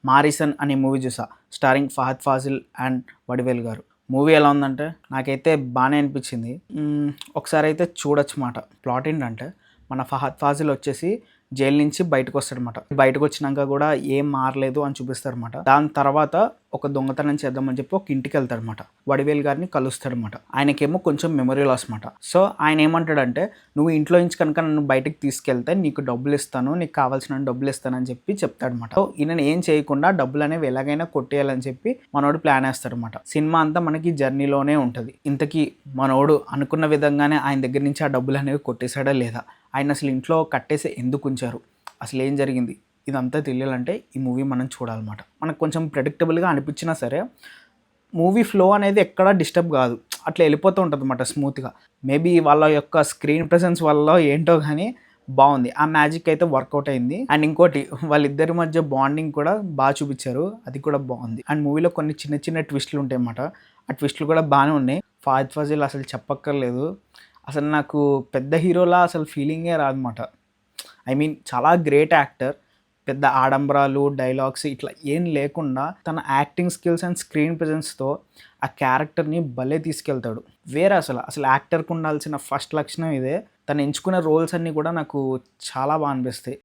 Morrison అనే movie చూసా. Starring Fahadh Faasil and Vadivel గారు. మూవీ ఎలా ఉందంటే నాకైతే బాగానే అనిపించింది. ఒకసారి అయితే చూడొచ్చు మాట. ప్లాట్ ఏంటంటే మన ఫహద్ ఫాజిల్ వచ్చేసి జైలు నుంచి బయటకు వస్తాడనమాట. బయటకు వచ్చినాక కూడా ఏం మారలేదు అని చూపిస్తారనమాట. దాని తర్వాత ఒక దొంగతనం చేద్దామని చెప్పి ఒక ఇంటికి వెళ్తాడనమాట. వడివేల్ గారిని కలుస్తాడనమాట. ఆయనకేమో కొంచెం మెమరీ లాస్ అనమాట. సో ఆయన ఏమంటాడంటే నువ్వు ఇంట్లో నుంచి కనుక నన్ను బయటకు తీసుకెళ్తే నీకు డబ్బులు ఇస్తాను, నీకు కావాల్సిన డబ్బులు ఇస్తానని చెప్పి చెప్తాడనమాట. సో ఈయన ఏం చేయకుండా డబ్బులు అనేవి ఎలాగైనా కొట్టేయాలని చెప్పి మనోడు ప్లాన్ వేస్తాడనమాట. సినిమా అంతా మనకి జర్నీలోనే ఉంటుంది. ఇంతకీ మనోడు అనుకున్న విధంగానే ఆయన దగ్గర నుంచి ఆ డబ్బులు అనేవి కొట్టేశాడా లేదా, ఆయన అసలు ఇంట్లో కట్టేసి ఎందుకు ఉంచారు, అసలు ఏం జరిగింది, ఇదంతా తెలియాలంటే ఈ మూవీ మనం చూడాలన్నమాట. మనకు కొంచెం ప్రెడిక్టబుల్గా అనిపించినా సరే మూవీ ఫ్లో అనేది ఎక్కడా డిస్టర్బ్ కాదు, అట్లా వెళ్ళిపోతూ ఉంటుంది అన్నమాట స్మూత్గా. మేబీ వాళ్ళ యొక్క స్క్రీన్ ప్రెసెన్స్ వల్ల ఏంటో కానీ బాగుంది. ఆ మ్యాజిక్ అయితే వర్కౌట్ అయింది. అండ్ ఇంకోటి వాళ్ళిద్దరి మధ్య బాండింగ్ కూడా బాగా చూపించారు, అది కూడా బాగుంది. అండ్ మూవీలో కొన్ని చిన్న చిన్న ట్విస్టులు ఉంటాయి అన్నమాట. ఆ ట్విస్టులు కూడా బాగానే ఉన్నాయి. ఫహద్ ఫాజిల్ అసలు చెప్పక్కర్లేదు, అసలు నాకు పెద్ద హీరోలా అసలు ఫీలింగే రాదన్నమాట. ఐ మీన్ చాలా గ్రేట్ యాక్టర్. పెద్ద ఆడంబరాలు డైలాగ్స్ ఇట్లా ఏం లేకుండా తన యాక్టింగ్ స్కిల్స్ అండ్ స్క్రీన్ ప్రెజెన్స్తో ఆ క్యారెక్టర్ని భలే తీసుకెళ్తాడు. వేరే అసలు యాక్టర్కి ఉండాల్సిన ఫస్ట్ లక్షణం ఇదే. తను ఎంచుకున్న రోల్స్ అన్నీ కూడా నాకు చాలా బాగా అనిపిస్తాయి.